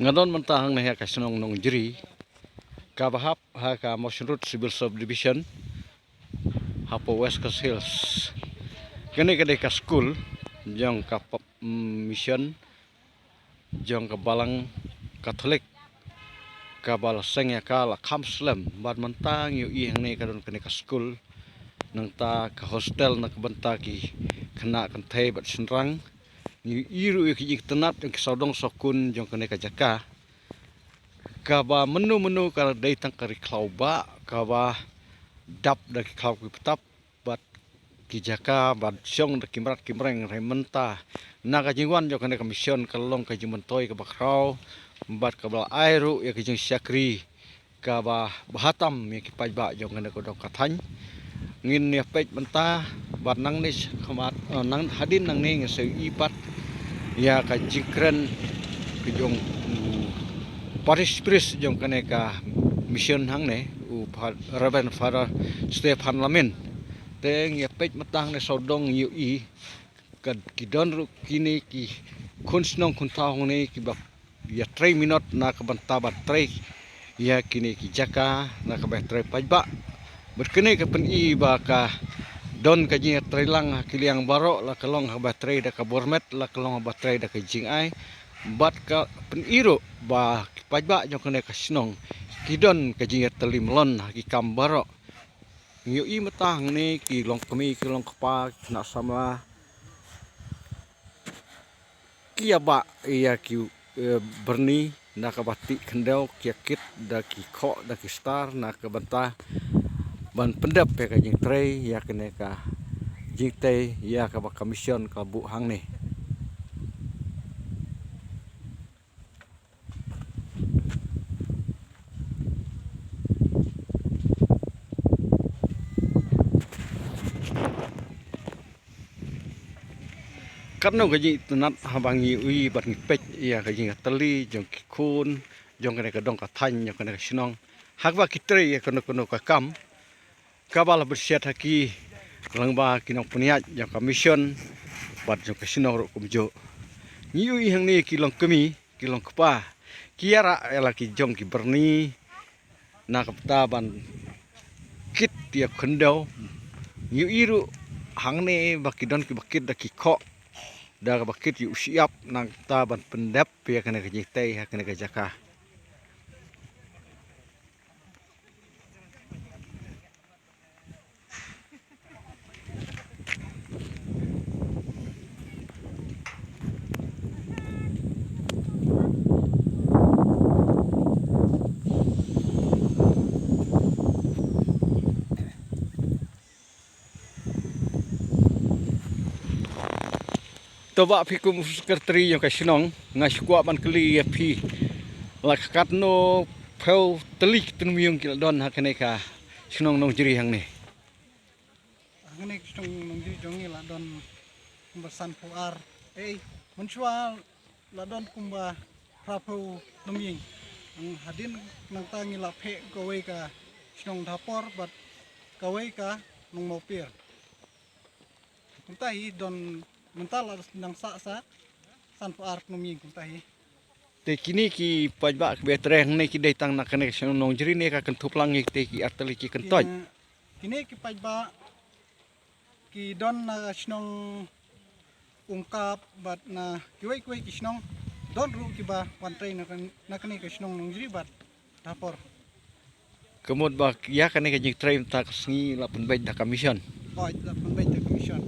Ngadon mentahang nih ka senong nong jeri ka bahap ha ka Motion Road Civil Subdivision hapo West Coast Hills. Kini kadai ka school jong ka mission jong ka balang Katolik ka bala sengya ka la Kamslem bad mentang yu i hang nih kadon kini ka school nang ta ka hostel nak benta ki kena kan thai bat senrang ni iru ki tenat ki saudong sokun jong kene ka jaka ka ba menu ka dai tang kari klau ba ka ba dap da ki klau ki petap bat ki jaka bat syong da kimrat kimreng rementa na ka jingwan jong kene ka mission ka long ka jimantoi ka bakrau bat ka bala airu ya ki jing syakri ka ba bahatam ya ki pajba jong kene ko dok kathany ngin ya pej menta bat nang nis khamat nang hadin nang ning se ipat ya ka jingkren ki jong Paris jong kane ka mission hang ne u Reverend Father Stephen Lamin teng ya pej matang ne sodong yu i kad kidon ru kini ki kunsnong kuntau ne ki ba ya 3 minute na ka banta bat 3 ya kini ki jaka na ka ba 3 pajba berkene ka pen i ba ka don ka jing trilang kiliang baro la kalong ha ba 3 da ka bormet la kalong ha ba 3 da ka jing ai bat ka pen iro ba pajba jong kene ka snong kidon ka jing telim lon ki kambaro ngiu i matang ni ki long kami ki long kapa na sama kia ba iya ki berni na ka bati kendau kiakit da ki kho da ki star na ka banta ban pendap ya ka jing trei ya kene ka jing tei ya ka ba komision ka bu hang ni karno gaji tenat habangi ui bat ngipej ya gaji ngateli jong kikun jong kene ka dong ka thany jong kene ka sinong hakba kitre ya kono ka kam kabala bersiat haki langba kinong puniat jong ka mission bat jong ka sinong ro kumjo ngiu i hang ni kilong kemi kilong kapa kiara ela ki jong ki berni na kapta ban kit ya kendau ngiu iru hang ni bakidon ki bakit da ki kho da bakit yu siap nang taban pendap ya kena ka jitai ha kena ka jaka toba fikum sekretari yang kasinong ngasukwa ban keli ya pi lakat no pheu telik tenmiyung kil don ha kene ka sinong nong jeri hang ni Ngene kistong nungji jongi ladon bersan puar mencual ladon kumba prapu noming hadin nang tangi laphe gawe ka sinong dapor bat gawe ka nong mopir kuntahi don mental nang sa san puar noming kuntahi te kini ki pajba ke betreng ni ki dai tang nak kene sinong nong jeri ni ka kentup langi te ki ateli ki kentoj kini ki pajba ki don na sinong ungkap bat na kiwai ki sinong don ru ki ba pantai na kani ki sinong nong jeri bat dapor kemud ba ya kene ka jing train tak sngi la penbej da commission la pembej da commission